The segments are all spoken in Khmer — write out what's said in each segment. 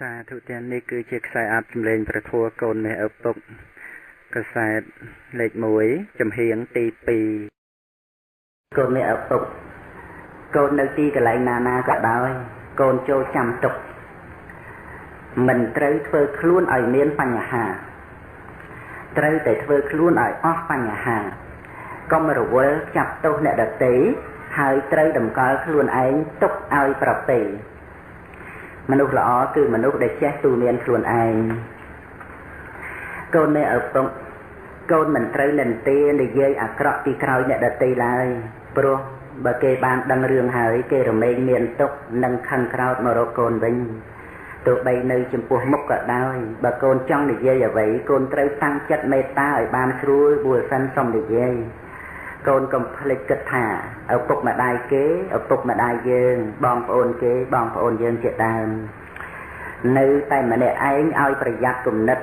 Sa thu tiền này cứ chiếc xe áp chùm lênประทัวកូនមេឪពុកកសែតលេខ1ចំហៀងទី2កូនមេឪពុកកូននៅទីកន្លែងណាក៏ដោយកូនចូលចាំទុកមិនត្រូវធ្វើខ្លួនឲ្យមានបញ្ហាត្រូវតែធ្វើខ្លួនឲ្យអស់បញ្ហាកុំរវល់ចាប់ទោសអ្នកដទៃហើយត្រូវតម្កល់ខ្លួនឯងទុកឲ្យប្រពៃមនុស្សល្អគឺមនុស្សដែលចេះទូន្មានខ្លួនឯងកូនមេឪពុកកូនមិនត្រូវនិន្ទានិយាយអាក្រក់ពីក្រោយអ្នកដទៃឡើយព្រោះបើគេបានដឹងរឿងហើយគេរមែងមានទុកនិងខឹងក្រោធមករកកូនវិញទោះបីនៅចំពោះមុខក៏ដោយបើកូនចង់និយាយអ្វីកូនត្រូវតាំងចិត្តមេត្តាឲ្យបានស្រួលបួលសិនសុំនិយាយកូនកុំភ្លេចគិតថាឪពុកម្ដាយគេឪពុកម្ដាយយើងបងប្អូនគេបងប្អូនយើងជាដើមនៅតែម្នាក់ឯងឲ្យប្រយ័ត្នគំនិត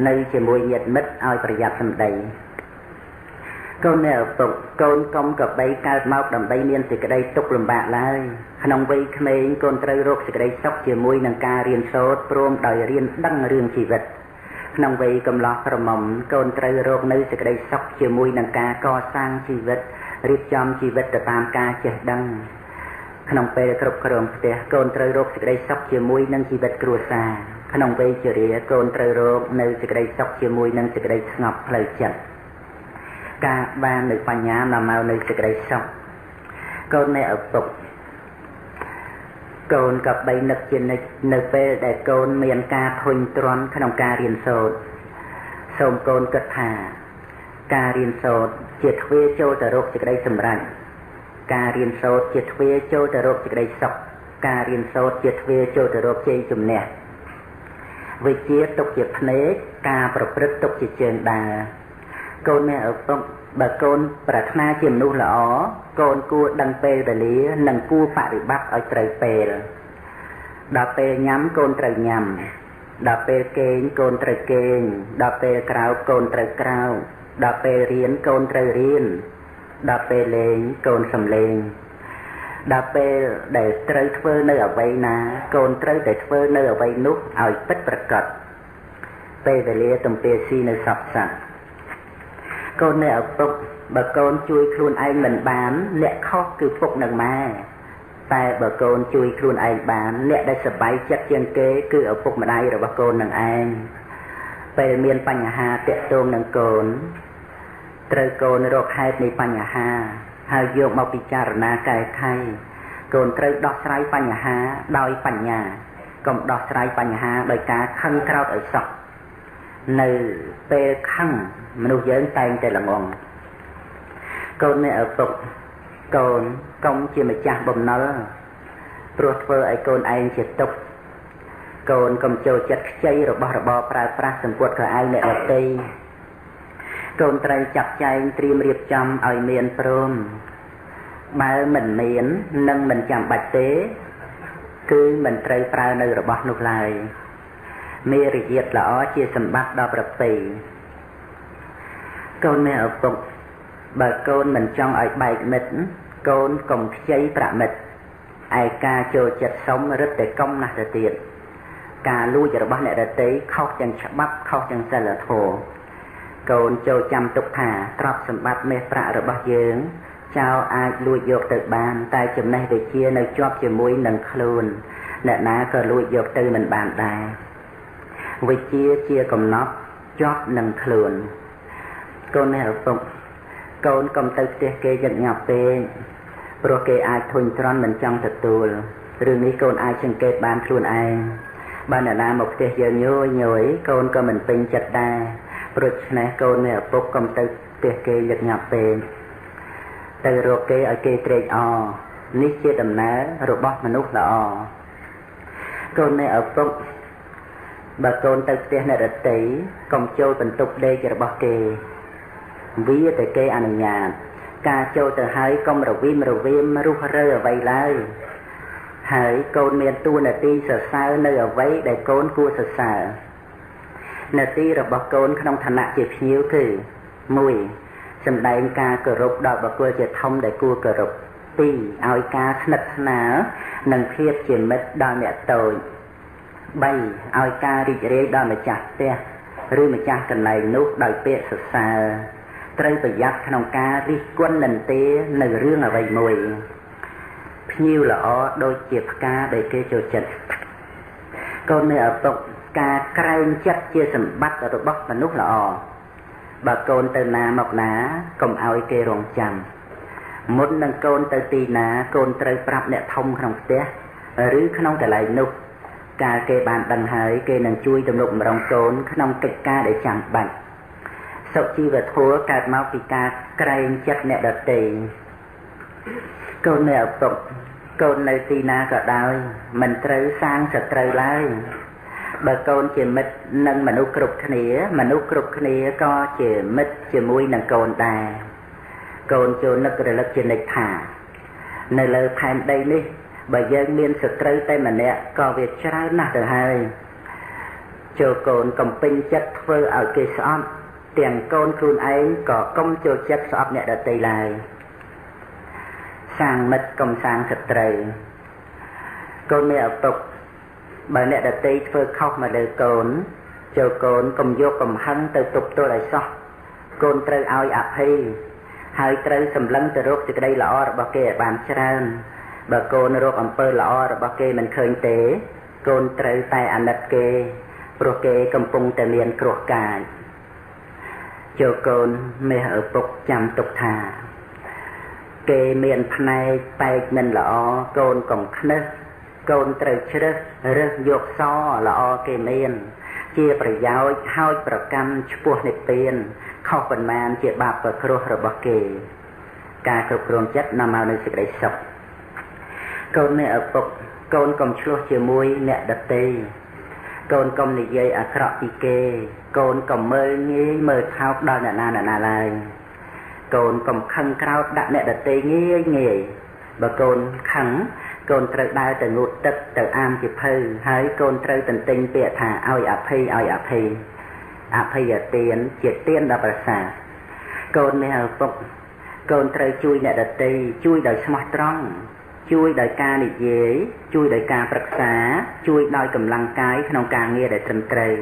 នៅជាមួយញាតិមិត្តឲ្យប្រយ័ត្នសម្ដីកូននៅឪពុកកូនកុំក៏បីកើតមកដើម្បីមានសេចក្តីទុក្ខលំបាកឡើយក្នុងវ័យក្មេងកូនត្រូវរកសេចក្តីសុខជាមួយនឹងការរៀនសូត្រព្រមដោយរៀនដឹងរឿងជីវិតក្នុងវ័យកំឡោះក្រមុំកូនត្រូវរកនៅសេចក្តីសុខជាមួយនឹងការកសាងជីវិតរៀបចំជីវិតទៅតាមការចេះដឹងក្នុងពេលគ្រប់គ្រងផ្ទះកូនត្រូវរកសេចក្តីសុខជាមួយនឹងជីវិតគ្រួសារក្នុងវ័យជរាកូនត្រូវរកនៅសេចក្តីសុខជាមួយនឹងសេចក្តីស្ងប់ផ្លូវចិត្តការបាននៅបញ្ញានាំមកនៅសេចក្តីសុខកូនមេឪពុកកូនក៏បីនឹកជានិច្ចនៅពេលដែលកូនមានការធុញទ្រាន់ក្នុងការរៀនសូត្រសូមកូនគិតថាការរៀនសូត្រជាទ្វារចូលទៅរកសេចក្តីសម្រេចការរៀនសូត្រជាទ្វារចូលទៅរកសេចក្តីសុខការរៀនសូត្រជាទ្វារចូលទៅរកជ័យជំនះវិជ្ជាទុកជាភ្នែកការប្រព្រឹត្តទុកជាជើងដើរកូនមេឪពុកបើកូនប្រាថ្នាជាមនុស្សល្អកូនគួរដឹងពេលវេលានិងគួរបប្រតិបត្តិឲ្យត្រូវពេលដល់ពេលញ៉ាំកូនត្រូវញ៉ាំដល់ពេលគេងកូនត្រូវគេងដល់ពេលក្រោកកូនត្រូវក្រោកដល់ពេលរៀនកូនត្រូវរៀនដល់ពេលលេងកូនសំលេងដល់ពេលដែលត្រូវធ្វើនៅអ្វីណាកូនត្រូវតែធ្វើនៅអ្វីនោះឲ្យពិតប្រាកដពេលវេលាទំពាស៊ីនៅសពសត្វកូននៅឪពុកបើកូនជួយខ្លួនឯងមិនបានអ្នកខុសគឺពុកនិងម៉ែតែបើកូនជួយខ្លួនឯងបានអ្នកដែលសប្បាយចិត្តជាងគេគឺឪពុកម្ដាយរបស់កូននឹងឯងពេលមានបញ្ហាតាក់ទងនឹងកូនត្រូវកូនរកហេតុនៃបញ្ហាហើយយកមកពិចារណាកែខៃកូនត្រូវដោះស្រាយបញ្ហាដោយបញ្ញាកុំដោះស្រាយបញ្ហាដោយការខឹងក្រោធឲ្យសោះនៅពេលខឹងមនុស្សយើងតែងតែល្ងងកូននៅឪពុកកូនកុំជាម្ចាស់បំណុលព្រោះធ្វើឲ្យកូនឯងជាទុក្ខកូនកុំចូលចិត្តខ្ចីរបស់របរប្រើប្រាស់សម្ពុតខោអាវអ្នកដទៃកូនត្រូវចាត់ចែងត្រៀមរៀបចំឲ្យមានព្រមបើមិនមាននិងមិនចាំបាច់ទេគឺមិនត្រូវប្រើនៅរបស់នោះឡើយមេរយាទល្អជាសម្បត្តិដ៏ប្រពៃកូនមេឪពុកបើកូនមិនចង់ឲ្យបែកមិត្តកូនកុំខ្ចីប្រាក់មិត្តឯការចូលចិត្តសុំរឹតតែកុំណាស់ទៅទៀតការលួចរបស់អ្នកដទៃខុសទាំងច្បាប់ខុសទាំងសិលធម៌កូនចូលចាំទុកថាទ្រព្យសម្បត្តិមាសប្រាក់របស់យើងចៅអាចលួចយកទៅបានតែចំណេះវិជ្ជានៅជាប់ជាមួយនឹងខ្លួនអ្នកណាក៏លួចយកទៅមិនបានដែរវិជ្ជាជាកំណត់ជាប់នឹងខ្លួនកូននៅឪពុកកូនកុំទៅផ្ទះគេញឹកញាប់ពេកព្រោះគេអាចធុញទ្រាន់មិនចង់ទទួលរឿងនេះកូនអាចសង្កេតបានខ្លួនឯងបើអ្នកណាមកផ្ទះយើងញយកូនក៏មិនពេញចិត្តដែរព្រោះឆ្នេះកូននៅឪពុកកុំទៅផ្ទះគេញឹកញាប់ពេកទៅរកគេឲ្យគេត្រេកអរនេះជាដំណើររបស់មនុស្សល្អកូននៅឪពុកបើកូនទៅផ្ទះអ្នកដទៃកុំចូលបន្ទប់ដេករបស់គេវាតែគេអនុញ្ញាតការចូលទៅហើយកុំរវីមរុះរើអ្វីឡើយហើយកូនមានតួនាទីសរសើរនៅអ្វីដែលកូនគួរសរសើរនាទីរបស់កូនក្នុងឋានៈជាភ្ញៀវគឺ1សម្ដែងការគោរពដល់បុគ្គលជាធំដែលគួរគោរព2ឲ្យការស្និទ្ធស្នាលនិងភាពជាមិត្តដល់អ្នកតូច 3ឲ្យការរីករាយដល់ម្ចាស់ផ្ទះឬម្ចាស់កន្លែងនោះដោយពាក្យសរសើរត្រូវប្រយ័ត្នក្នុងការរិះគន់និន្ទានៅរឿងអ្វីមួយភ្ញៀវល្អដូចជាផ្កាដែលគេចូលចិត្តកូននៅឪពុកការក្រែងចិត្តជាសម្បត្តិរបស់មនុស្សល្អបើកូនទៅណាមកណាកុំឲ្យគេរងចាំមុននឹងកូនទៅទីណាកូនត្រូវប្រាប់អ្នកធំក្នុងផ្ទះឬក្នុងកន្លែងនោះកាលគេបានដឹងហើយគេនឹងជួយទំនុកម្រងកូនក្នុងកិច្ចការដែលចាំបាច់សុជីវធម៌កើតមកពីការក្រែងចិត្តអ្នកដទៃកូននៅឪពុកកូននៅទីណាក៏ដោយមិនត្រូវសាងសត្រូវឡើយបើកូនជាមិត្តនឹងមនុស្សគ្រប់គ្នាមនុស្សគ្រប់គ្នាក៏ជាមិត្តជាមួយនឹងកូនដែរកូនចូលនឹករលឹកជានិច្ចថានៅលើផែនដីនេះបើយើងមានសត្រូវតែម្នាក់ក៏វាច្រើនណាស់ទៅហើយចូលកូនកំពេញចិត្តធ្វើឲ្យគេស្អប់ទាំងកូនខ្លួនឯងក៏កុំចូលចិត្តស្អប់អ្នកដទៃឡើយសាងមិត្តកុំសាងសត្រូវកូនមានឪពុកបើអ្នកដទៃធ្វើខុសមកលើកូនចូលកូនកុំយកកំហឹងទៅទប់ទល់ឲ្យសោះកូនត្រូវឲ្យអភ័យហើយត្រូវសម្លឹងទៅរកសេចក្តីល្អរបស់គេឲ្យបានច្រើនបើកូនរកអំពើល្អរបស់គេមិនឃើញទេកូនត្រូវតែអាណិតគេព្រោះគេកំពុងតែមានគ្រោះកាចចូលកូនមេឪពុកចាំទុកថាគេមានផ្នែកបែកមិនល្អកូនកុំខ្នឹះកូនត្រូវជ្រើសរើសយកសល្អគេមានជាប្រយោជន៍ហើយប្រកម្មឆ្ពោះនិព្វានខុសប៉ុន្មានជាបាបប្រគ្រោះរបស់គេការគ្រប់គ្រងចិត្តនាំមកនូវសេចក្តីសុខកូនមានឪពុកកូនកុំឆ្លោះជាមួយអ្នកដទៃកូនកុំនិយាយអាក្រក់ពីគេកូនកុំមើលងាយមើលថោកដល់អ្នកណាឡើយកូនកុំខឹងក្រោធដាក់អ្នកដទៃងាយបើកូនខឹងកូនត្រូវដើរទៅងូតទឹកទៅអាមជាភៅហើយកូនត្រូវទន្ទិញពាក្យថាឲ្យអភ័យអភ័យទានជាទានដល់ប្រសើរកូនមានឪពុកកូនត្រូវជួយអ្នកដទៃជួយដោយស្មោះត្រង់ជួយដោយការនិយាយជួយដោយការប្រឹក្សាជួយដោយកម្លាំងកាយក្នុងការងារដែលត្រឹមត្រូវ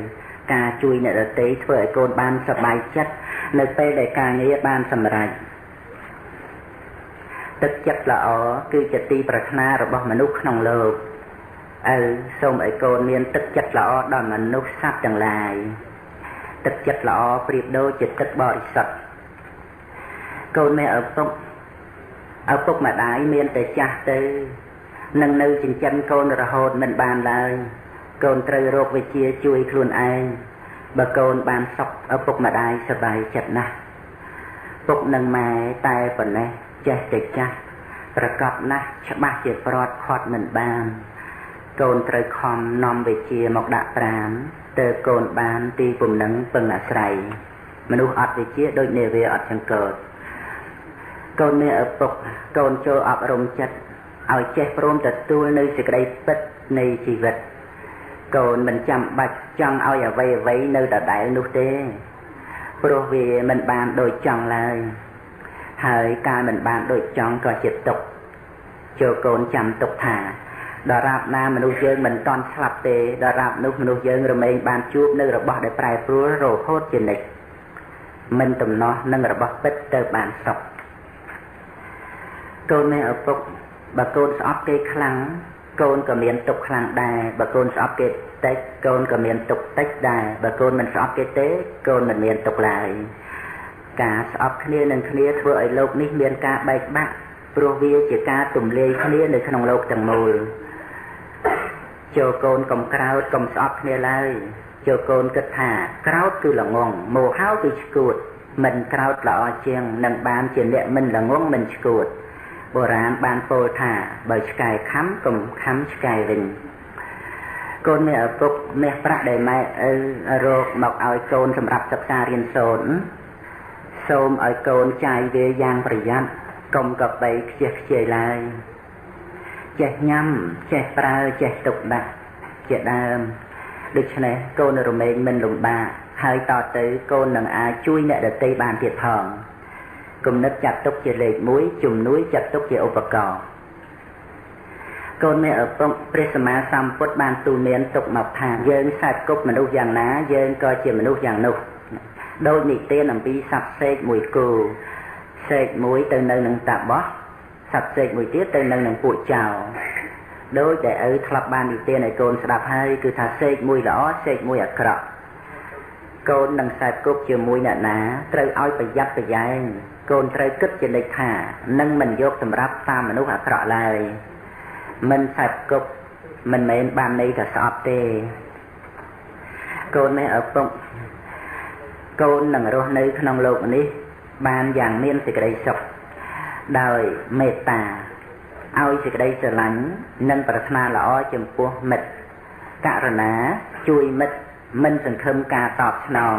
ការជួយអ្នកដទៃធ្វើឲ្យកូនបានសប្បាយចិត្តនៅពេលដែលការងារបានសម្រេចទឹកចិត្តល្អគឺជាទីប្រាថ្នារបស់មនុស្សក្នុងលោកសូមឲ្យកូនមានទឹកចិត្តល្អដល់មនុស្សសត្វទាំងឡាយទឹកចិត្តល្អប្រៀបដូចជាទឹកបរិសុទ្ធកូនមានឪពុកម្ដាយមានតែចាស់ទៅនឹងនៅចិញ្ចឹមកូនរហូតមិនបានឡើយកូនត្រូវរកវិជ្ជាជួយខ្លួនឯងបើកូនបានសុខឪពុកម្ដាយសប្បាយចិត្តណាស់ពុកនិងម៉ែតែប៉ុណ្ណេះចេះតែចាស់ប្រកបណាស់ច្បាស់ជាប្រត់ខាត់មិនបានកូនត្រូវខំនាំវិជ្ជាមកដាក់ប្រាណទើបកូនបានទីពំនឹងពឹងអាស្រ័យមនុស្សអត់វិជ្ជាដូចនាវាអត់ចង្កូតកូនមានឪពុកកូនចូលអប់រំចិត្តឲ្យចេះព្រមទទួលនៅសេចក្តីពិតនៃជីវិតកូនមិនចាំបាច់ចង់ឲ្យអ្វីនៅដដែលនោះទេព្រោះវាមិនបានដូចចង់ឡើយហើយកាលមិនបានដូចចង់ក៏ជាទុក្ខចូលកូនចាំទុកថាដរាបណាមនុស្សយើងមិនតន់ស្លាប់ទេដរាបនោះមនុស្សយើងរមែងបានជួបនៅរបស់ដែលប្រែប្រួលរហូតជានិច្ចមិនទំនាស់នឹងរបស់ពិតទៅបានសុខកូនមានឪពុកបើកូនស្អប់គេខ្លាំងកូនក៏មានទុក្ខខ្លាំងដែរបើកូនស្អប់គេតិចកូនក៏មានទុក្ខតិចដែរបើកូនមិនស្អប់គេទេកូនមិនមានទុក្ខឡើយការស្អប់គ្នានឹងគ្នាធ្វើឲ្យលោកនេះមានការបែកបាក់ព្រោះវាជាការទម្លាយគ្នានៅក្នុងលោកទាំងមូលចូលកូនកុំក្រោធកុំស្អប់គ្នាឡើយចូលកូនគិតថាក្រោធគឺល្ងងមោហោគឺឆ្កួតមិនក្រោធល្អជាងនឹងបានជាអ្នកមិនល្ងងមិនឆ្កួតបុរាណបានពោលថាបើឆ្កែខំកុំខំឆ្កែវិញកូនមានឪពុកមាសប្រាក់ដែលម៉ែរកមកឲ្យកូនសម្រាប់សិក្សារៀនសូត្រសូមឲ្យកូនចាយវាយ៉ាងប្រយ័ត្នកុំកបីខ្ជិះខ្ជាយឡើយចេះញ៉ាំចេះប្រើចេះទុកដាក់ជាដើមដូច្នេះកូនរមែងមិនលំបាកហើយតទៅកូននឹងអាចជួយអ្នកដទៃបានទៀតផងគំនិតចាត់ទុកជាលេខ1ជំនួយចាត់ទុកជាឧបករណ៍ កូនមានឪពុកព្រះសម្មាសម្ពុទ្ធបានទូន្មានទុកមកថាយើងសាច់គប់មនុស្សយ៉ាងណាយើងក៏ជាមនុស្សយ៉ាងនោះដោយនិទានអំពីសត្វសេកមួយគូសេកមួយទៅនៅនឹងតាបោះសត្វសេកមួយទៀតទៅនៅនឹងពួកចៅដោយតែឪធ្លាប់បាននិទានឲ្យកូនស្ដាប់ហើយគឺថាសេកមួយល្អសេកមួយអាក្រក់កូននឹងសាច់គប់ជាមួយអ្នកណាត្រូវឲ្យប្រយ័ត្នប្រយែងកូនត្រូវគិតជានិច្ចថានឹងមិនយកសម្រាប់តាមមនុស្សអាក្រក់ឡើយមិនសាច់គប់មិនមែនបានន័យថាស្អប់ទេកូនមានឪពុកកូននឹងរស់នៅក្នុងโลกនេះបានយ៉ាងមានសេចក្តីសុខដោយមេត្តាឲ្យសេចក្តីស្រឡាញ់និងប្រាថ្នាល្អចំពោះមិត្តករុណាជួយមិត្តមិនសង្ឃឹមការតបស្នង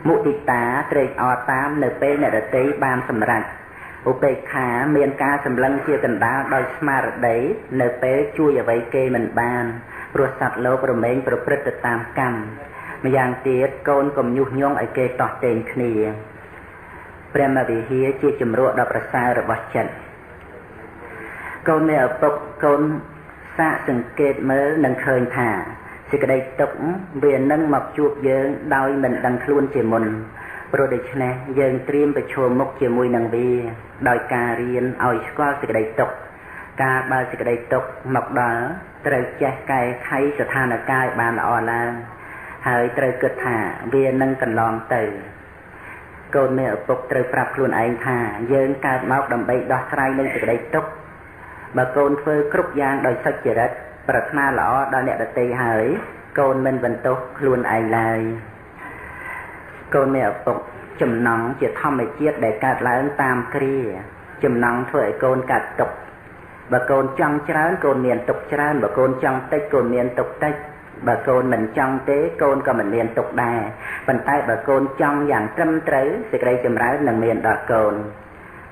មុទិតាត្រេកអរតាមនៅពេលអ្នកដទៃបានសម្រេចឧបេក្ខាមានការសម្លឹងជាកណ្ដាលដោយស្មារតីនៅពេលជួយអ្វីគេមិនបានព្រោះសត្វលោករមែងប្រព្រឹត្តទៅតាមកម្មម្យ៉ាងទៀតកូនកុំញុះញង់ឲ្យគេតោះតេងគ្នាព្រះមវិហារជាជំរក់ដ៏ប្រសើររបស់ចិត្តកូនមានឪពុកកូនសាកសង្កេតមើលនឹងឃើញថាសេចក្តីទុក្ខវានឹងមកជួបយើងដោយមិនដឹងខ្លួនជាមុនព្រោះដូច្នេះយើងត្រៀមប្រឈមមុខជាមួយនឹងវាដោយការរៀនឲ្យស្គាល់សេចក្តីទុក្ខការបើសេចក្តីទុក្ខមកដល់ត្រូវចេះកែខៃស្ថានភាពបានល្អឡើងហើយត្រូវគិតថាវានឹងកន្លងទៅកូនមានឪពុកត្រូវប្រាប់ខ្លួនឯងថាយើងកើតមកដើម្បីដោះស្រាយនឹងសេចក្តីទុក្ខបើកូនធ្វើគ្រប់យ៉ាងដោយសុចរិតប្រាថ្នាល្អដល់អ្នកដទៃហើយកូនមិនបន្ទោសខ្លួនឯងឡើយកូនមានឪពុកចំណង់ជាធម្មជាតិដែលកើតឡើងតាមគ្រាចំណង់ធ្វើឲ្យកូនកើតទុក្ខបើកូនចង់ច្រើនកូនមានទុក្ខច្រើនបើកូនចង់តិចកូនមានទុក្ខតិចបើកូនមិនចង់ទេកូនក៏មិនមានទុក្ខដែរប៉ុន្តែបើកូនចង់យ៉ាងត្រឹមត្រូវសេចក្តីចម្រើននឹងមានដល់កូន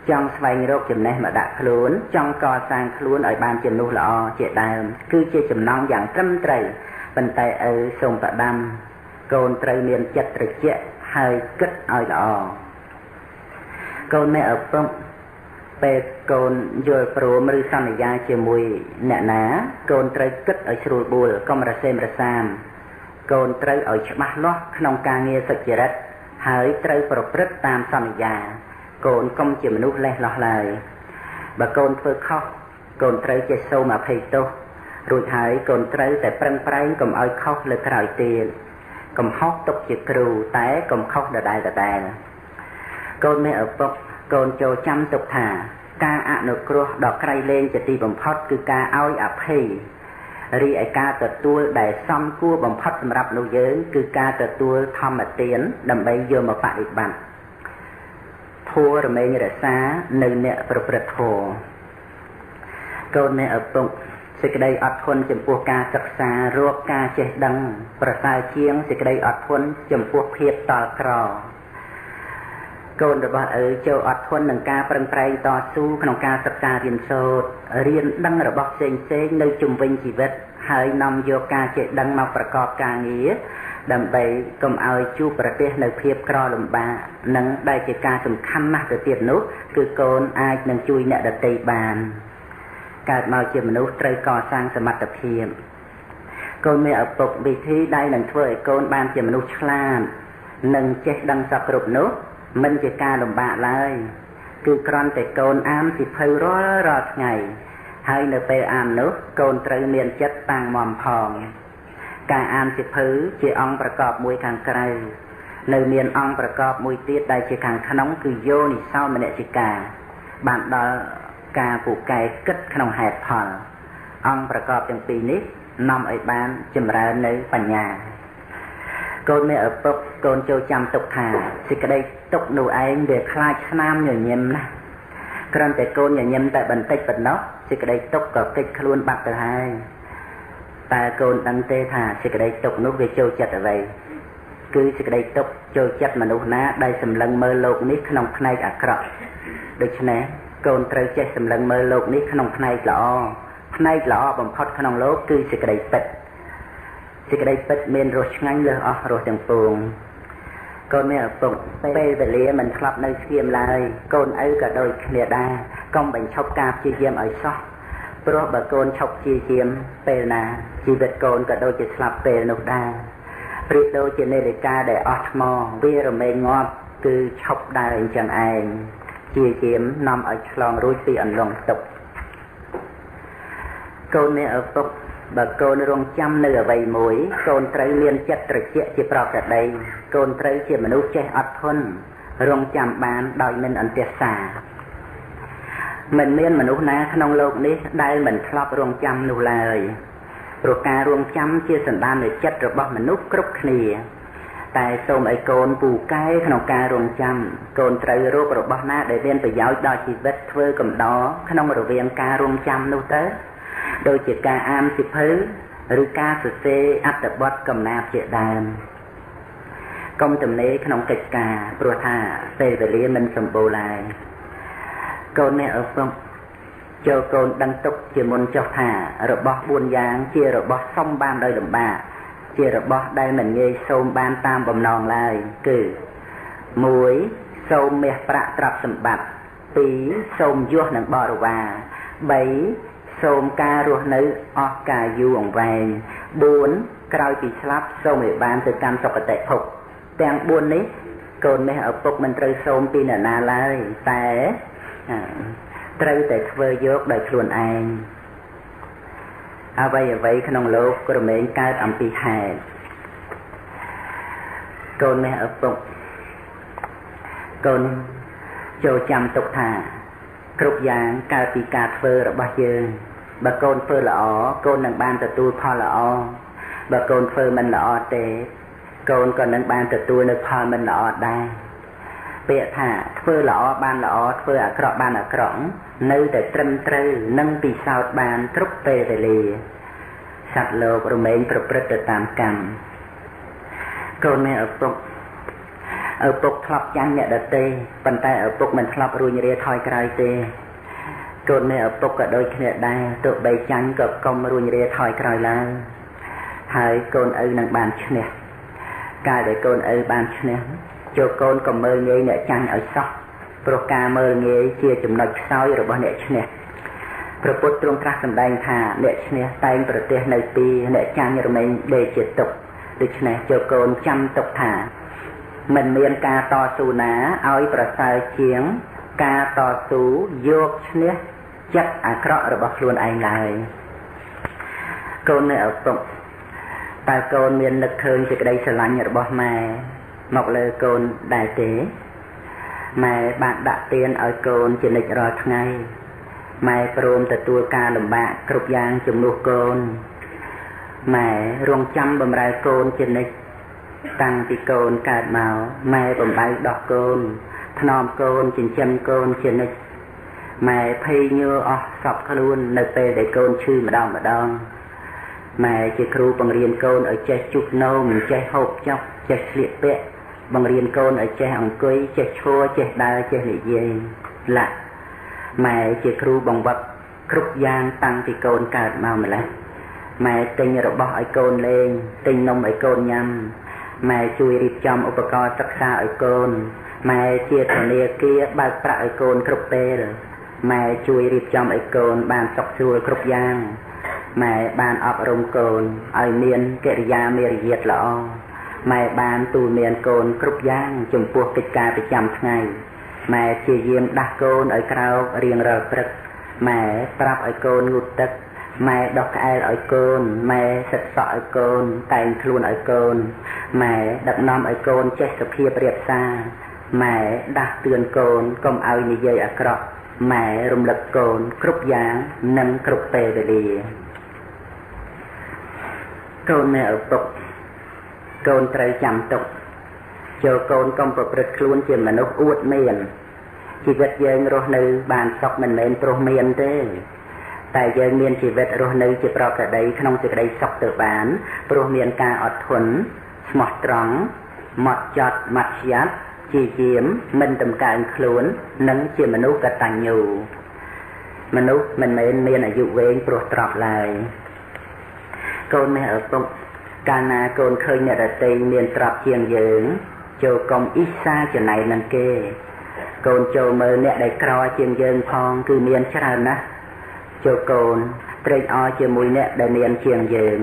ចង់ស្វែងរកចំណេះមកដាក់ខ្លួនចង់កសាងខ្លួនឲ្យបានជាមនុស្សល្អជាដើមគឺជាចំណង់យ៉ាងត្រឹមត្រូវប៉ុន្តែឪសូមប្រដាំកូនត្រូវមានចិត្តត្រជាក់ហើយគិតឲ្យល្អកូនមានឪពុកពេលកូនយល់ព្រមឬសន្យាជាមួយអ្នកណាកូនត្រូវគិតឲ្យស្រួលបួលកុំរសេមរសាមកូនត្រូវឲ្យច្បាស់លាស់ក្នុងការងារសុចរិតហើយត្រូវប្រព្រឹត្តតាមសន្យាកូនកុំជាមនុស្សលេះលោះឡើយបើកូនធ្វើខុសកូនត្រូវចេះសូមអភ័យទោសរួចហើយកូនត្រូវតែប្រឹងប្រែងកុំឲ្យខុសលើក្រោយទៀតកុំហុសទុកជាគ្រូតែកុំខុសដដែលកូនមានឪពុកកូនចូលចាំទុកថាការអនុគ្រោះដ៏ក្រៃលែងជាទីបំផុតគឺការឲ្យអភ័យរីឯការទទួលដែលសមគួរបំផុតសម្រាប់នោះយើងគឺការទទួលធម្មទានដើម្បីយកមកបដិបត្តិធម៌រមែងរក្សានៅអ្នកប្រព្រឹត្តធម៌កូនមានឪពុកសេចក្តីអត់ធន់ចំពោះការសិក្សារកការចេះដឹងប្រសើរជាងសេចក្តីអត់ធន់ចំពោះភាពតល់ក្រកូនរបស់ឪចូលអត់ធន់នឹងការប្រឹងប្រែងតស៊ូក្នុងការសិក្សារៀនសូត្ររៀនដឹងរបស់ផ្សេងនៅជុំវិញជីវិតហើយនាំយកការចេះដឹងមកប្រកបការងារដើម្បីកុំឲ្យជួបប្រទះនៅភាពក្រលំបាកនិងដែលជាការសំខាន់ណាស់ទៅទៀតនោះគឺកូនអាចនឹងជួយអ្នកដទៃបានកើតមកជាមនុស្សត្រូវកសាងសមត្ថភាពកូនមានឪពុកវិធីដែលនឹងធ្វើឲ្យកូនបានជាមនុស្សឆ្លាតនិងចេះដឹងសពគ្រប់នោះមិនជាការលំបាកឡើយគឺគ្រាន់តែកូនអានសៀវភៅរាល់ថ្ងៃហើយនៅពេលអាននោះកូនត្រូវមានចិត្តតាំងមាំផងការអានសៀវភៅជាអង្គប្រកបមួយខាងក្រៅនៅមានអង្គប្រកបមួយទៀតដែលជាខាងក្នុងគឺយោនិសោមនសិកាបានដល់ការពូកែគិតក្នុងហេតុផលអង្គប្រកបទាំងពីរនេះនាំឲ្យបានចម្រើននៅបញ្ញាកូនមានឪពុកកូនចូលចាំទុកថាសេចក្តីទុកនោះឯងវាខ្លាចស្នាមញញឹមណាស់គ្រាន់តែកូនញញឹមតែបន្តិចប៉ុណ្ណោះសេចក្តីទុកក៏គេចខ្លួនបាត់ទៅហើយតែកូនដឹងទេថាសេចក្តីទុកនោះវាចូលចិត្តអ្វីគឺសេចក្តីទុកចូលចិត្តមនុស្សណាដែលសម្លឹងមើលលោកនេះក្នុងផ្នែកអាក្រក់ដូច្នេះកូនត្រូវចេះសម្លឹងមើលលោកនេះក្នុងផ្នែកល្អបំផុតក្នុងលោកគឺសេចក្តីពិតសេចក្តីពិតមានរសឆ្ងាញ់លើសអស់រសទាំងពួងកូនមានឪពុកពេលវេលាមិនឆ្លាប់នៅស្ងៀមឡើយកូនឪក៏ដូចគ្នាដែរកុំបញ្ឈប់ការព្យាយាមឲ្យសោះ ព្រោះបើកូនឈប់ជាជាមពេលណាជីវិតកូនក៏ដូចជាស្លាប់ពេលនោះដែរប្រៀបដូចជានាឡិកាដែលអស់ថ្មវារមែងងាប់គឺឈប់ដើរអញ្ចឹងឯងជាជាមនាំឲ្យឆ្លងរួចពីអន្លង់ទុក្ខកូនអ្នកឪពុកបើកូនរងចាំនៅអ្វីមួយកូនត្រូវមានចិត្តត្រជាក់ជាប្រក្រតីកូនត្រូវជាមនុស្សចេះអត់ធន់រងចាំបានដោយមិនអន្ទះសាមិនមានមនុស្សណាក្នុងโลกនេះដែលមិនធ្លាប់រងចាំនោះឡើយព្រោះការរងចាំជាសន្តាននៃចិត្តរបស់មនុស្សគ្រប់គ្នាតែសូមឲ្យកូនពូកែក្នុងការរងចាំកូនត្រូវរករបស់ណាដែលមានប្រយោជន៍ដល់ជីវិតធ្វើកំដរក្នុងរវាងការរងចាំនោះទៅដូចជាការអានសៀវភៅឬការសរសេរអត្ថបទកំណាព្យជាដើមកុំទំនេរក្នុងកិច្ចការព្រោះថាពេលវេលាមិនសម្បូរឡើយកូនអ្នកឪពុកចូលកូនដឹងទុកជាមុនចុះថារបស់4យ៉ាងជារបស់សុំបានដោយលំបាកជារបស់ដែលមិនងាយសូមបានតាមបំណងឡើយគឺ1សូមមាសប្រាក់ទ្រព្យសម្បត្តិ2សូមយសនិងបរិវារ3សូមការរស់នៅអស់កាលយូរអង្វែង4ក្រោយពីស្លាប់សូមឲ្យបានទៅកាន់សុគតិភពទាំង4នេះកូននេះឪពុកមិនត្រូវសូមពីអ្នកណាឡើយតែត្រូវតែធ្វើយកដោយខ្លួនឯងអ្វីក្នុងโลกក្រមែងកើតអំពីហេតុកូននេះឪពុកកូនចូលចាំទុកថាគ្រប់យ៉ាងកើតពីការធ្វើរបស់យើងបើកូនធ្វើល្អកូននឹងបានទទួលផលល្អបើកូនធ្វើមិនល្អទេកូនក៏នឹងបានទទួលនៅផលមិនល្អដែរពាក្យថាធ្វើល្អបានល្អធ្វើអាក្រក់បានអាក្រក់នៅតែត្រឹមត្រូវនិងពិសោធន៍បានគ្រប់ពេលវេលាសត្វលោករមែងប្រព្រឹត្តទៅតាមកម្មកូននេះឪពុកធ្លាប់ចាញ់អ្នកដទៃប៉ុន្តែឪពុកមិនធ្លាប់រួញរាថយក្រោយទេកូននេះឪពុកក៏ដូចគ្នាដែរទោះបីចាញ់ក៏កុំរួញរាថយក្រោយឡើយហើយកូនឪនឹងបានឈ្នះកាលដែលកូនឪបានឈ្នះចូលកូនកុំមើលងាយអ្នកចាញ់ឲ្យសោះព្រោះការមើលងាយជាចំណុចខ្សោយរបស់អ្នកឈ្នះព្រះពុទ្ធទ្រង់ត្រាស់សម្ដែងថាអ្នកឈ្នះតែងប្រទះនៅទីអ្នកចាញ់រមែងដេកជាទុក្ខដូច្នេះចូលកូនចាំទុកថាមិនមានការតស៊ូណាឲ្យប្រសើរជាងការតស៊ូយកឈ្នះចិត្តអាក្រក់របស់ខ្លួនឯងឡើយកូននៅឪពុកតើកូនមាននឹកឃើញសេចក្តីស្រឡាញ់របស់ម៉ែមកលើកូនដែរទេម៉ែបានដាក់ទានឲ្យកូនជានិច្ចរាល់ថ្ងៃម៉ែព្រមទទួលការលំបាកគ្រប់យ៉ាងជំនួសកូនម៉ែរងចាំបម្រើកូនជានិច្ចតាំងពីកូនកើតមកម៉ែបំបៅដោះកូនថ្នមកូនចិញ្ចឹមកូនជានិច្ចម៉ែភ័យញើអស់សពខ្លួននៅពេលដែលកូនឈឺម្ដងម៉ែជាគ្រូបង្រៀនកូនឲ្យចេះជុះនោមចេះហូបចុកចេះស្លៀកពាក់បង្រៀនកូនឲ្យចេះអង្គុយចេះឈរចេះដើរចេះនិយាយឡាក់ម៉ែជាគ្រូបង្វឹកគ្រប់យ៉ាងតាំងពីកូនកើតមកម្ល៉េះម៉ែទិញរបស់ឲ្យកូនលេងទិញនំឲ្យកូនញ៉ាំម៉ែជួយរៀបចំឧបករណ៍សិក្សាឲ្យកូនម៉ែជាធនាគារបើកប្រាក់ឲ្យកូនគ្រប់ពេលម៉ែជួយរៀបចំឲ្យកូនបានសុខស្រួលគ្រប់យ៉ាងម៉ែបានអប់រំកូនឲ្យមានកិរិយាមារយាទល្អម៉ែបានទូលមានកូនគ្រប់យ៉ាងចំពោះកិច្ចការប្រចាំថ្ងៃម៉ែជាយាមដាស់កូនឲ្យក្រោករៀងរាល់ព្រឹកម៉ែប្រាប់ឲ្យកូនងូតទឹកម៉ែដោះក្អែលឲ្យកូនម៉ែសិតសក់ឲ្យកូនតែងខ្លួនឲ្យកូនម៉ែដឹកនាំឲ្យកូនចេះសុភាពរាបសារម៉ែដាស់តឿនកូនកុំឲ្យនិយាយអាក្រក់ម៉ែរំលឹកកូនគ្រប់យ៉ាងនិងគ្រប់ពេលវេលាកូននៅឪពុកកូនត្រូវចាំទុកចូលកូនកុំប្រព្រឹត្តខ្លួនជាមនុស្សអួតមានជីវិតយើងរស់នៅបានសុខមិនមែនព្រោះមានទេតែយើងមានជីវិតរស់នៅជាប្រក្រតីក្នុងសេចក្តីសុខទៅបានព្រោះមានការអត់ធន់ស្មោះត្រង់ម៉ត់ចត់ម៉ាត់យ៉ាត់ជាយាមមិនតម្កើងខ្លួននិងជាមនុស្សកតញ្ញូមនុស្សមិនមែនមានអាយុវែងព្រោះទ្រព្យឡើយកូននេះឪពុកកាលណាកូនឃើញអ្នកដទៃមានទ្រព្យជាងយើងចូលកុំអ៊ីសាចំណៃនឹងគេកូនចូលមើលអ្នកដែលក្រជាងយើងផងគឺមានច្រើនណាស់ ចូលកូនត្រេកអរជាមួយអ្នកដែលមានជាងយើង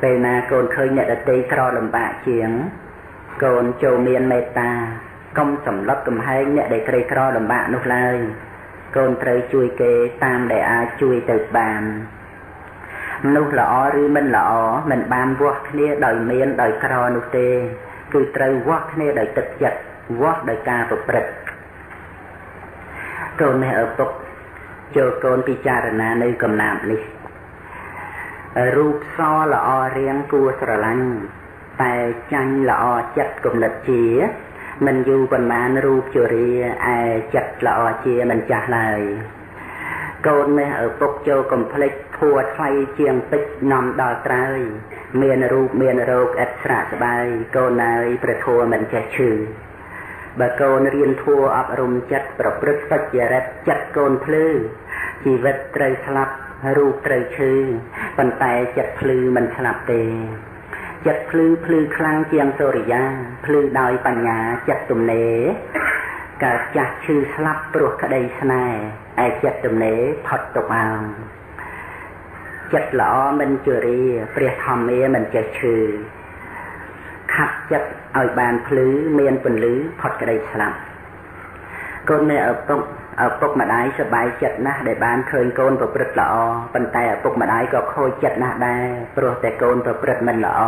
ពេលណាកូនឃើញអ្នកដទៃក្រលំបាកជាងកូនចូលមានមេត្តាកុំសម្លុតកំហែងអ្នកដែលក្រីក្រលំបាកនោះឡើយកូនត្រូវជួយគេតាមដែលអាចជួយទៅបានមនុស្សល្អឬមិនល្អមិនបានវាស់គ្នាដោយមានដោយក្រនោះទេគឺត្រូវវាស់គ្នាដោយទឹកចិត្តវាស់ដោយការប្រព្រឹត្តកូនឪពុកចូលកូនពិចារណានៅកំណាព្យនេះរូបសល្អរៀងគួរស្រឡាញ់តែចាញ់ល្អចិត្តគំនិតជាមិនយូរប៉ុន្មានរូបជរាឯចិត្តល្អជាមិនចាស់ឡើយកូននេះឪពុកចូលកំភ្លេចធัวថ្លៃជាងពេជ្រនាំដល់ត្រើយមានរូបមានរោគឥតស្រាកស្បាយកូនអើយព្រះធัวមិនចេះឈឺបើកូនរៀនធัวអប់រំចិត្តប្រព្រឹត្តសុចរិតចិត្តកូនភ្លឺជីវិតត្រូវស្លាប់រូបត្រូវឈឺប៉ុន្តែចិត្តភ្លឺមិនស្លាប់ទេចិត្តភ្លឺខ្លាំងជាងសូរិយាភ្លឺដោយបញ្ញាចិត្តទំនេរកើតចាស់ឈឺស្លាប់ព្រោះក្តីស្នេហ៍ឯចិត្តទំនេរផុតទុកអើងចិត្តល្អមិនជរាព្រះធម្មាមិនចេះឈឺខាត់ចិត្តឲ្យបានភ្លឺមានពន្លឺផុតក្តីស្លាប់កូននៅឪពុកម្ដាយសប្បាយចិត្តណាស់ដែលបានឃើញកូនប្រព្រឹត្តល្អប៉ុន្តែឪពុកម្ដាយក៏ខូចចិត្តណាស់ដែរព្រោះតែកូនប្រព្រឹត្តមិនល្អ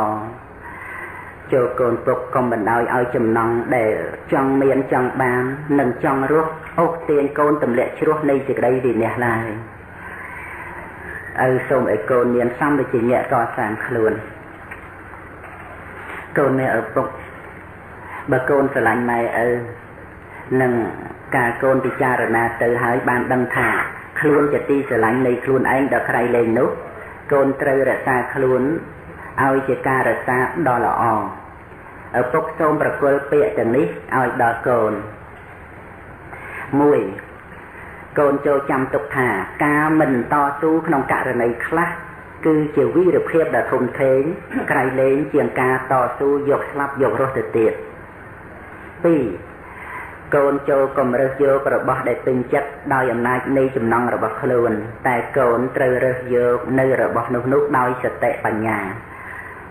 ចូលកូនពុកកុំបណ្ដោយឲ្យចំណង់ដែលចង់មានចង់បាននិងចង់រស់អូសទាញកូនទម្លាក់ជ្រោះនៃសេចក្តីវិន័យឡើយឲ្យសូមឲ្យកូនមានសម្បជញ្ញៈកសាងខ្លួនកូននៅឪពុកបើកូនស្រឡាញ់ម៉ែឪនឹងការកូនពិចារណាទៅហើយបានដឹងថាខ្លួនជាទីស្រឡាញ់នៃខ្លួនឯងដល់ក្រៃលែងនោះកូនត្រូវរក្សាខ្លួនឲ្យជាការរក្សាដ៏ល្អឪពុកសូមប្រគល់ពាក្យទាំងនេះឲ្យដល់កូន1កូនចូលចាំទុកថាការមិនតស៊ូក្នុងករណីខ្លះគឺជាវីរភាពដ៏ធំធេងក្រៃលែងជាងការតស៊ូយកស្លាប់យករស់ទៅទៀត2កូនចូលកំរើសយករបស់ដែលពេញចិត្តដោយអំណាចនៃចំណង់របស់ខ្លួនតែកូនត្រូវរើសយកនៅរបស់នោះដោយសតិបញ្ញា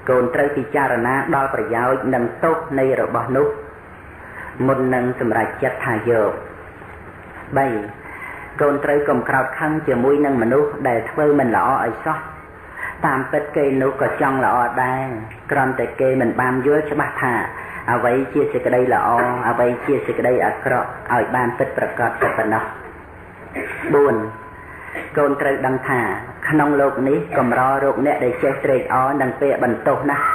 កូនត្រូវពិចារណាដល់ប្រយោជន៍និងទោសនៃរបស់នោះមុននឹងសម្រេចចិត្តថាយក3កូនត្រូវកុំក្រោតខឹងជាមួយនឹងមនុស្សដែលធ្វើមិនល្អឲ្យសោះតាមពិតគេនោះក៏ចង់ល្អដែរគ្រាន់តែគេមិនបានយល់ច្បាស់ថាអ្វីជាសេចក្តីល្អអ្វីជាសេចក្តីអាក្រក់ឲ្យបានពិតប្រាកដតែប៉ុណ្ណោះ4កូនត្រូវដឹងថាក្នុងโลกនេះកម្ររោគអ្នកដែលចេះត្រេកអរនឹងពាក្យបន្ទោសណាស់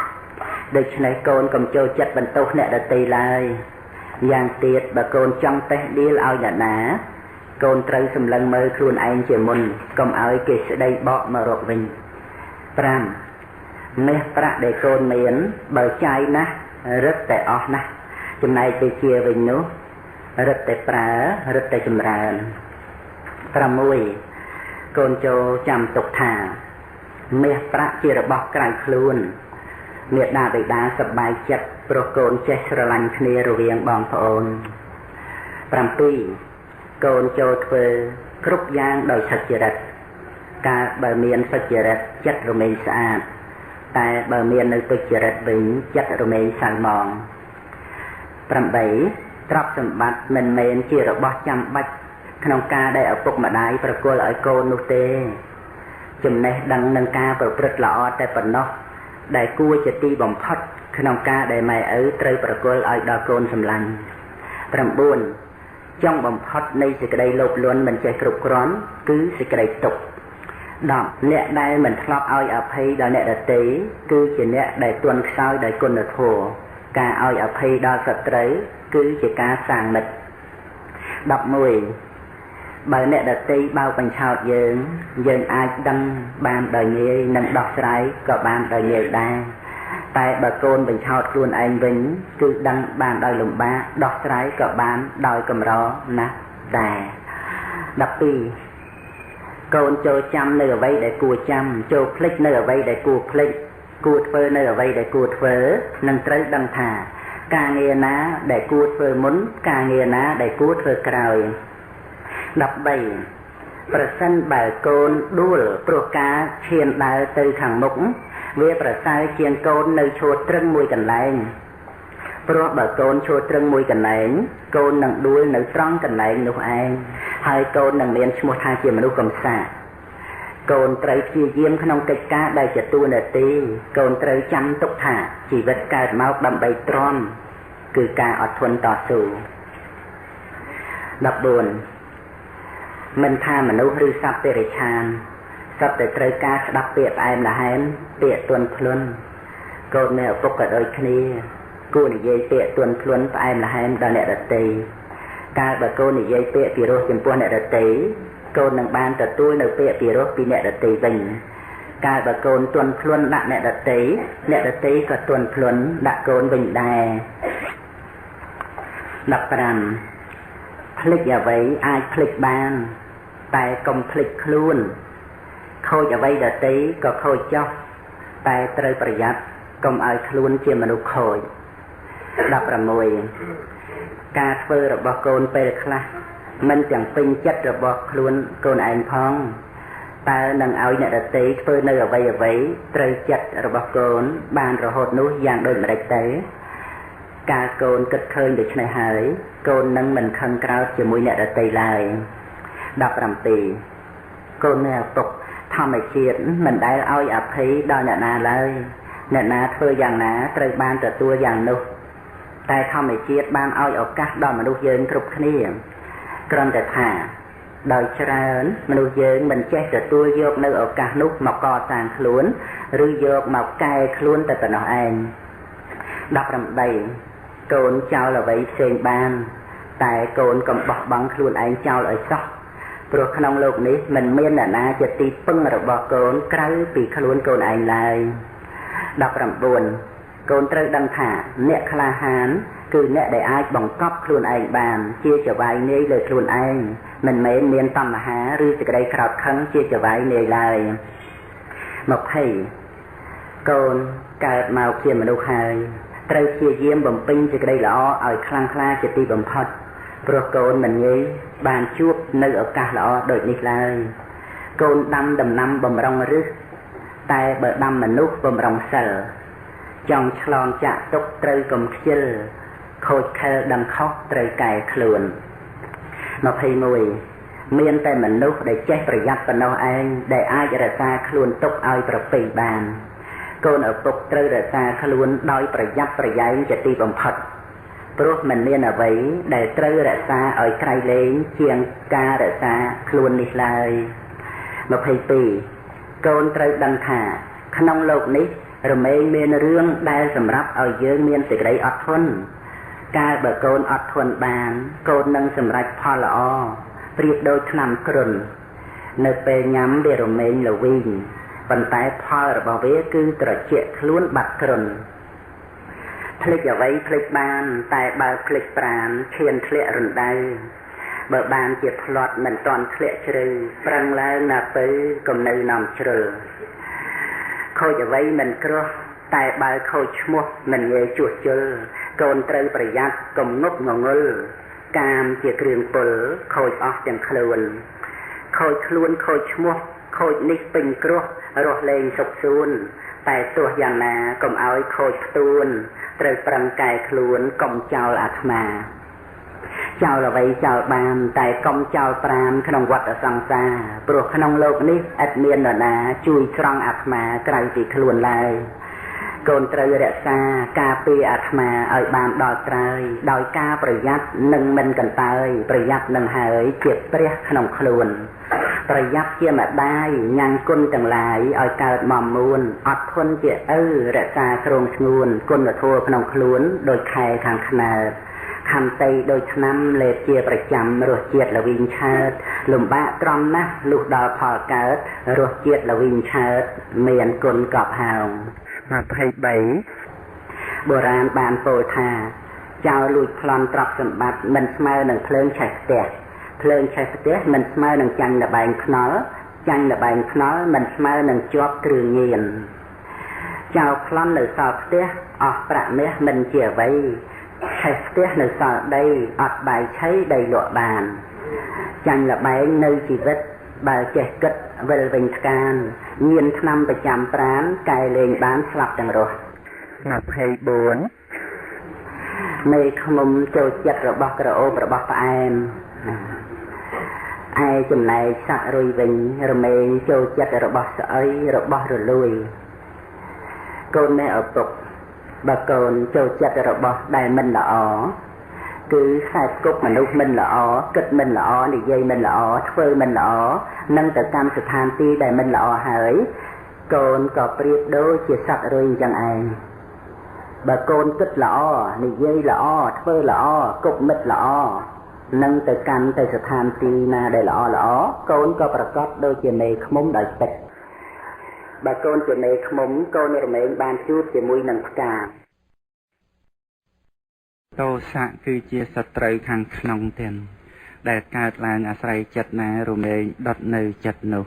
ដូច្នេះកូនកុំចូលចិត្តបន្ទោសអ្នកដទៃឡើយយ៉ាងទៀតបើកូនចង់តេះដៀលឲ្យអ្នកណាកូនត្រូវសម្លឹងមើលខ្លួនឯងជាមុនកុំឲ្យគេស្ដីបកមករកវិញ5មាសប្រាក់ដែលកូនមានបើចាយណាស់រឹតតែអស់ណាស់ចំណែកទៅជាវិញនោះរឹតតែប្រើរឹតតែចម្រើន6កូនចូលចាំទុកថាមាសប្រាក់ជារបស់ក្រៅខ្លួនមេដាបិតាសប្បាយចិត្តព្រោះកូនចេះស្រឡាញ់គ្នារវាងបងប្អូន7កូនចូលធ្វើគ្រប់យ៉ាងដោយសុចរិតការបើមានសុចរិតចិត្តរមែងស្អាតតែបើមាននៅទុច្ចរិតវិញចិត្តរមែងសៅហ្មង8ទ្រព្យសម្បត្តិមិនមែនជារបស់ចាំបាច់ក្នុងការដែលឪពុកម្ដាយប្រគល់ឲ្យកូននោះទេចំណេះដឹងនឹងការប្រព្រឹត្តល្អតែប៉ុណ្ណោះដែលគួរជាទីបំផុតក្នុងការដែលម៉ែឪត្រូវប្រគល់ឲ្យដល់កូនសម្លាញ់9ចុងបំផុតនៃសេចក្តីលោភលន់មិនចេះគ្រប់គ្រាន់គឺសេចក្តីទុក្ខ10អ្នកដែលមិនធ្លាប់ឲ្យអភ័យដល់អ្នកដទៃគឺជាអ្នកដែលទន់ខ្សោយដោយគុណធម៌ការឲ្យអភ័យដល់សត្រូវគឺជាការសាងមិត្ត11បើអ្នកដទៃបោកបញ្ឆោតយើងអាចដឹងបានដោយងាយនិងដោះស្រាយក៏បានដោយងាយដែរតែបើកូនបញ្ឆោតខ្លួនឯងវិញគឺដឹងបានដោយលំបាកដោះស្រាយក៏បានដោយកម្រណាស់ដែរ12កូនចូលចាំនៅអ្វីដែលគួរចាំចូលភ្លេចនៅអ្វីដែលគួរភ្លេចគួរធ្វើនៅអ្វីដែលគួរធ្វើនឹងត្រូវដឹងថាការងារណាដែលគួរធ្វើមុនការងារណាដែលគួរធ្វើក្រោយ13 ប្រសិនបើកូនដួលព្រោះការឈានដើរទៅខាងមុខវាប្រសើរជាងកូននៅឈរត្រឹងមួយកន្លែងព្រោះបើកូនឈរត្រឹងមួយកន្លែងកូននឹងដួលនៅត្រង់កន្លែងនោះឯងហើយកូននឹងមានឈ្មោះថាជាមនុស្សកំសាកកូនត្រូវព្យាយាមក្នុងកិច្ចការដែលជាតួនាទីកូនត្រូវចាំទុកថាជីវិតកើតមកដើម្បីទ្រាំគឺការអត់ធន់តស៊ូ14មិនថាមនុស្សឬសត្វតិរិឆានសុទ្ធតែត្រូវការស្ដាប់ពាក្យផ្អែមល្ហែមពាក្យទន់ភ្លន់កូននៅឪពុកក៏ដូចគ្នាគួរនិយាយពាក្យទន់ភ្លន់ផ្អែមល្ហែមដល់អ្នកដទៃកាលបើកូននិយាយពាក្យពីរោះចំពោះអ្នកដទៃកូននឹងបានទទួលនៅពាក្យពីរោះពីអ្នកដទៃវិញកាលបើកូនទន់ភ្លន់ដាក់អ្នកដទៃអ្នកដទៃក៏ទន់ភ្លន់ដាក់កូនវិញដែរ15ភ្លេចអ្វីអាចភ្លេចបានតែកុំភ្លេចខ្លួនខូចអ្វីដទៃក៏ខូចចុះតែត្រូវប្រយ័ត្នកុំឲ្យខ្លួនជាមនុស្សខូច16ការធ្វើរបស់កូនពេលខ្លះមិនទាំងពេញចិត្តរបស់ខ្លួនកូនឯងផងតើនឹងឲ្យអ្នកដទៃធ្វើនៅអ្វីត្រូវចិត្តរបស់កូនបានរហូតនោះយ៉ាងដូចម្តេចទៅការកូនគិតឃើញដូច្នេះហើយកូននឹងមិនខឹងក្រោធជាមួយអ្នកដទៃឡើយ17កូននៅឪពុកធម្មជាតិមិនដែលឲ្យអភ័យដល់អ្នកណាឡើយអ្នកណាធ្វើយ៉ាងណាត្រូវបានទទួលយ៉ាងនោះតែធម្មជាតិបានឲ្យឱកាសដល់មនុស្សយើងគ្រប់គ្នាគ្រាន់តែថាដោយច្រើនមនុស្សយើងមិនចេះទទួលយកនៅឱកាសនោះមកកសាងខ្លួនឬយកមកកែខ្លួនតែប៉ុណ្ណោះឯង18កូនចោលអ្វីផ្សេងបានតែកូនកុំបោះបង់ខ្លួនឯងចោលឲ្យសោះព្រោះក្នុងโลกនេះមិនមានអ្នកណាជាទីពឹងរបស់កូនក្រៅពីខ្លួនកូនឯងឡើយ19កូនត្រូវដឹងថាអ្នកក្លាហានគឺអ្នកដែលអាចបង្កប់ខ្លួនឯងបានជាចវាយនាយលើខ្លួនឯងមិនមែនមានតណ្ហាឬសេចក្តីក្រោធខឹងជាចវាយនាយឡើយ20កូនកើតមកជាមនុស្សហើយត្រូវព្យាយាមបំពេញសេចក្តីល្អឲ្យខ្លាំងក្លាជាទីបំផុតព្រោះកូនមិនងាយបានជួបនៅឱកាសល្អដូចនេះឡើយកូនដាំដំណាំបំរុងឫសតែបើដាំមនុស្សបំរុងសិលចង់ឆ្លងចាក់ទុកត្រូវកុំខ្ជិលខូចខែលដឹងខុសត្រូវកែខ្លួន21មានតែមនុស្សដែលចេះប្រយ័ត្នប៉ុណ្ណោះឯងដែលអាចរក្សាខ្លួនទុកឲ្យប្រពៃបានកូនឪពុកត្រូវរក្សាខ្លួនដោយប្រយ័ត្នប្រយែងជាទីបំផុតព្រោះមិនមានអ្វីដែលត្រូវរក្សាឲ្យក្រៃលែងជាងការរក្សាខ្លួននេះឡើយ22កូនត្រូវដឹងថាក្នុងโลกនេះរមែងមានរឿងដែលសម្រាប់ឲ្យយើងមានសេចក្តីអត់ធន់កាលបើកូនអត់ធន់បានកូននឹងសម្រេចផលល្អប្រៀបដូចថ្នាំគ្រុននៅពេលញ៉ាំវារមែងល្វីងប៉ុន្តែផលរបស់វាគឺត្រជាក់ខ្លួនបាត់គ្រុនភ្លេចអ្វីភ្លេចបានតែបើភ្លេចប្រាណឈានធ្លាក់រណ្ដៅបើបានជាផ្្លាត់មិនតាន់ធ្លាក់ជ្រៅប្រឹងឡើងណាពើកុំនៅនាំជ្រុលខូចអ្វីមិនគ្រោះតែបើខូចឈ្មោះមិនងាយជួសជុលកូនត្រូវប្រយ័ត្នកុំងប់ងងុលកាមជាគ្រឿងពុលខូចអស់ទាំងខ្លួនខូចខ្លួនខូចឈ្មោះខូចនេះពេញគ្រោះរស់លែងសុខសួនតែទោះយ៉ាងណាកុំឲ្យខូចផ្ទួនត្រូវប្រឹងកែខ្លួនកុំចោលអាត្មាចោលអ្វីចោលបានតែកុំចោលប្រាណក្នុងវដ្តសង្សារព្រោះក្នុងโลกនេះឥតមាននរណាជួយស្រង់អាត្មាក្រៅពីខ្លួនឡើយកូនត្រូវរក្សាការពារអាត្មាឲ្យបានដល់ត្រើយដោយការប្រយ័ត្ននិងមិនកន្តើយប្រយ័ត្ននឹងហើយជាព្រះក្នុងខ្លួនប្រយ័ត្នជាម្ដាយញ៉ាំងគុណទាំងឡាយឲ្យកើតមកមួនអត់ធន់ជាឪរក្សាគ្រងស្ងួនគុណធម៌ក្នុងខ្លួនដោយខែខាងខ្នើតខន្តីដោយឆ្នាំលេបជាប្រចាំរសជាតិល្វីងឆើតលំបាកត្រង់ណាស់លុះដល់ផលកើតរសជាតិល្វីងឆើតមានគុណកប់ហោង23បុរាណបានពោលថាចោលលួចប្លន់ទ្រព្យសម្បត្តិមិនស្មើនឹងភ្លើងឆេះផ្ទះភ្លើងឆេះផ្ទះមិនស្មើនឹងចាញ់លបែងខ្នល់ចាញ់លបែងខ្នល់មិនស្មើនឹងជាប់គ្រឿងញៀនចោលប្លន់នៅសល់ផ្ទះអស់ប្រាក់មាសមិនជាអ្វីឆេះផ្ទះនៅសល់ដីអត់បាយឆីដីលក់បានចាញ់លបែងនៅជីវិត បើចេះគិតវិលវិញថ្កានញៀនថ្នាំប្រចាំប្រាណកែលែងបានស្លាប់ទាំងរស់24មេឃុំចូលចិត្តរបស់ក្រអូបរបស់ផ្អែមឯចំណែកសត្វរុយវិញរមែងចូលចិត្តរបស់ស្អីរបស់រលួយកូននេះឪពុកបើកូនចូលចិត្តរបស់ដែលមិនល្អគឺខ្សែគប់មនុស្សមិនល្អគិតមិនល្អនិយាយមិនល្អធ្វើមិនល្អនឹងទៅកម្មស្ថានទីដែលមិនល្អហើយកូនក៏ប្រៀបដូចជាសត្វរុយអញ្ចឹងឯងបើកូនគិតល្អនិយាយល្អធ្វើល្អគប់មិត្តល្អនឹងទៅកម្មទៅស្ថានទីណាដែលល្អល្អកូនក៏ប្រកបដូចជាមេឃុំដោយពិតបើកូនជាមេឃុំកូនរមែងបានជួបជាមួយនឹងផ្កាទោសៈគឺជាសត្រូវខាងក្នុងទាំងដែលកើតឡើងអាស្រ័យចិត្តណារមែងដុតនៅចិត្តនោះ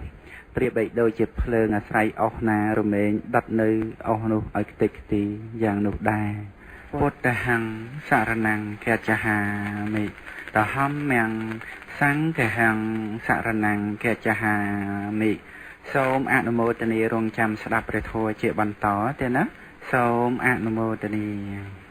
ប្រៀបដូចជាភ្លើងអាស្រ័យអុសណារមែងដុតនៅអុសនោះឲ្យខ្ទេចខ្ទីយ៉ាងនោះដែរពុទ្ធហੰសរណੰកច្ចហាមិតហំមំសង្ឃហੰសរណੰកច្ចហាមិសូមអនុមោទនារងចាំស្ដាប់ព្រះធម៌ជាបន្តទេណាសូមអនុមោទនា